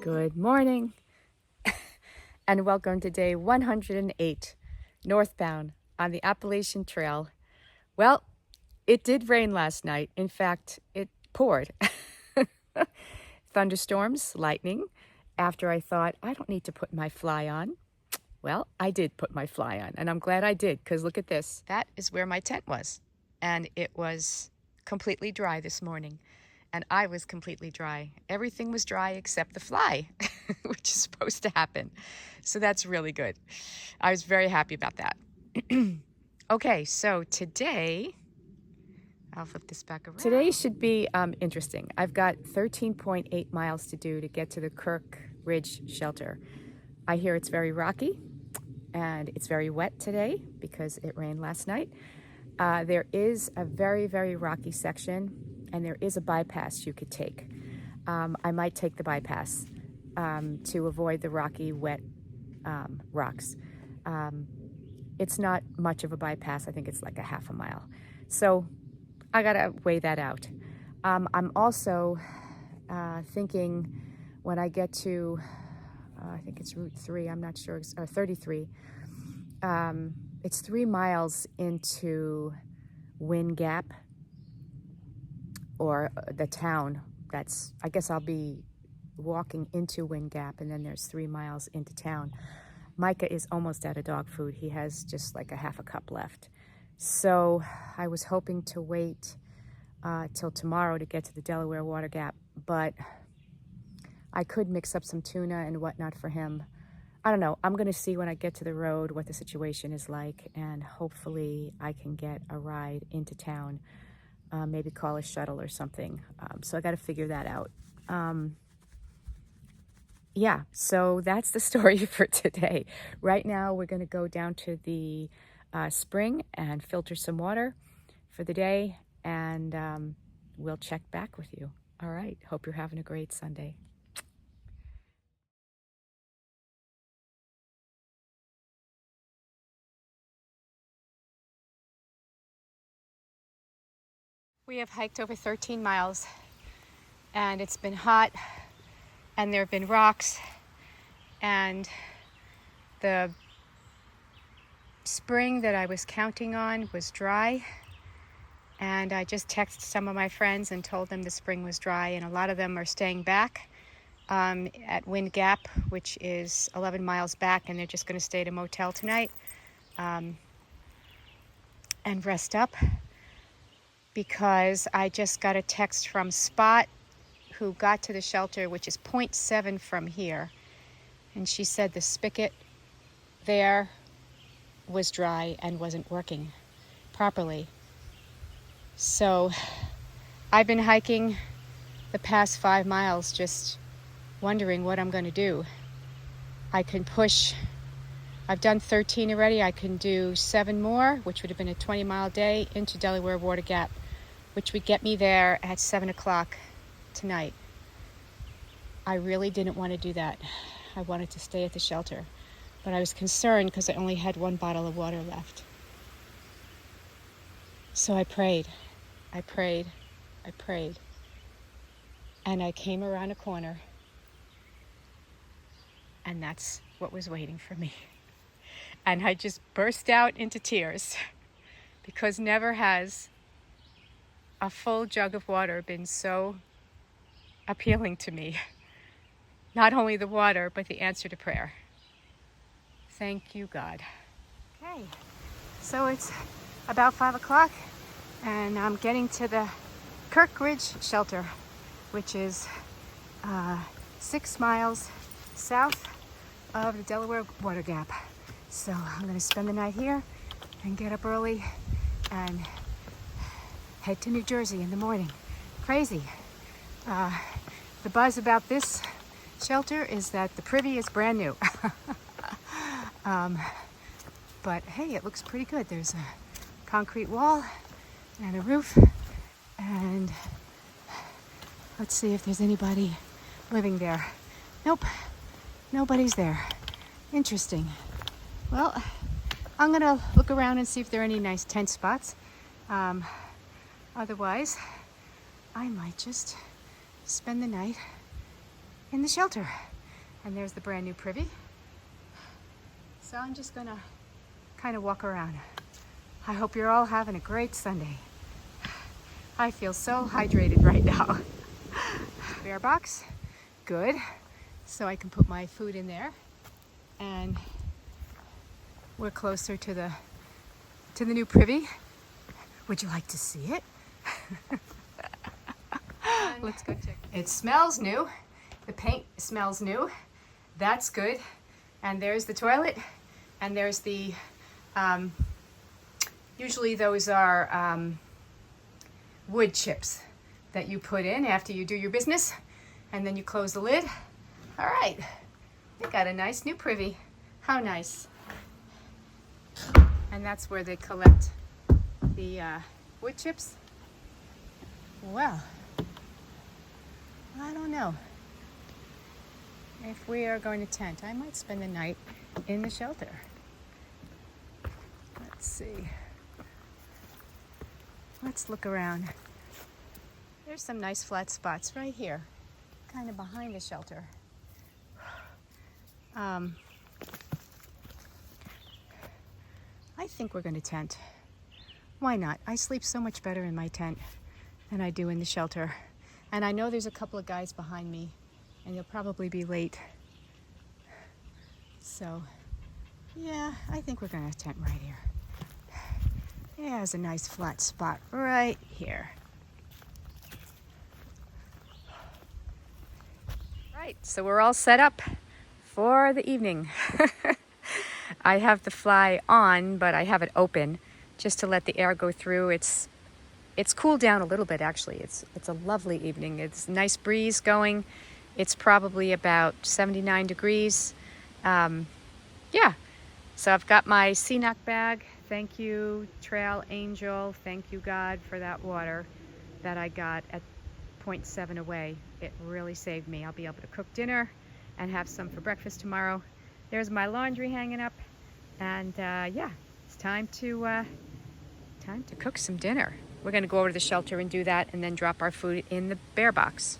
Good morning and welcome to day 108 northbound on the Appalachian Trail. Well, it did rain last night. In fact, it poured. Thunderstorms, lightning. After I thought, I don't need to put my fly on. Well, I did put my fly on, and I'm glad I did, because look at this. That is where my tent was, and it was completely dry this morning. And I was completely dry. Everything was dry except the fly, which is supposed to happen. So that's really good. I was very happy about that. Okay, so today, I'll flip this back around. Today should be interesting. I've got 13.8 miles to do to get to the Kirkridge shelter. I hear it's very rocky and it's very wet today because it rained last night. There is a very, very rocky section, and there is a bypass you could take. I might take the bypass to avoid the rocky, wet rocks. It's not much of a bypass. I think it's like a half a mile. So I gotta weigh that out. I'm also thinking when I get to, I think it's Route 3, I'm not sure, or 33, it's 3 miles into Wind Gap, or the town. That's, I guess I'll be walking into Wind Gap, and then there's 3 miles into town. Micah is almost out of dog food. He has just like a half a cup left. So I was hoping to wait till tomorrow to get to the Delaware Water Gap, but I could mix up some tuna and whatnot for him. I don't know. I'm going to see when I get to the road what the situation is like, and hopefully I can get a ride into town, maybe call a shuttle or something. So I got to figure that out. Yeah, so that's the story for today. Right now we're going to go down to the spring and filter some water for the day, and we'll check back with you. All right. Hope you're having a great Sunday. We have hiked over 13 miles, and it's been hot, and there have been rocks, and the spring that I was counting on was dry, and I just texted some of my friends and told them the spring was dry, and a lot of them are staying back at Wind Gap, which is 11 miles back, and they're just going to stay at a motel tonight and rest up, because I just got a text from Spot, who got to the shelter, which is 0.7 from here, and she said the spigot there was dry and wasn't working properly. So I've been hiking the past 5 miles just wondering what I'm going to do. I can push, I've done 13 already, I can do 7 more, which would have been a 20-mile day into Delaware Water Gap, which would get me there at 7 o'clock tonight. I really didn't want to do that. I wanted to stay at the shelter, but I was concerned because I only had 1 bottle of water left. So I prayed, and I came around a corner, and that's what was waiting for me. And I just burst out into tears, because never has a full jug of water been so appealing to me. Not only the water, but the answer to prayer. Thank you, God. Okay, so it's about 5 o'clock, and I'm getting to the Kirkridge shelter, which is 6 miles south of the Delaware Water Gap. So I'm going to spend the night here and get up early and head to New Jersey in the morning. Crazy. The buzz about this shelter is that the privy is brand new. But hey, it looks pretty good. There's a concrete wall and a roof, and let's see if there's anybody living there. Nope, nobody's there. Interesting. Well, I'm gonna look around and see if there are any nice tent spots. Otherwise, I might just spend the night in the shelter. And there's the brand new privy. So I'm just gonna kind of walk around. I hope you're all having a great Sunday. I feel so hydrated right now. Bear box, good. So I can put my food in there. And we're closer to the new privy. Would you like to see it? Let's go check. It smells new. The paint smells new. That's good. And there's the toilet. And there's the, usually those are wood chips that you put in after you do your business. And then you close the lid. All right. They got a nice new privy. How nice. And that's where they collect the wood chips. Well, I don't know if we are going to tent. I might spend the night in the shelter. Let's see. Let's look around. There's some nice flat spots right here, kind of behind the shelter. I think we're going to tent. Why not? I sleep so much better in my tent than I do in the shelter. And I know there's a couple of guys behind me, and you'll probably be late. So, yeah, I think we're going to tent right here. Yeah, there's a nice flat spot right here. Right, so we're all set up for the evening. I have the fly on, but I have it open just to let the air go through. It's cooled down a little bit, actually. It's a lovely evening. It's a nice breeze going. It's probably about 79 degrees. Yeah, so I've got my CNOC bag. Thank you, Trail Angel. Thank you, God, for that water that I got at 0.7 away. It really saved me. I'll be able to cook dinner and have some for breakfast tomorrow. There's my laundry hanging up. And yeah, it's time to cook some dinner. We're going to go over to the shelter and do that and then drop our food in the bear box.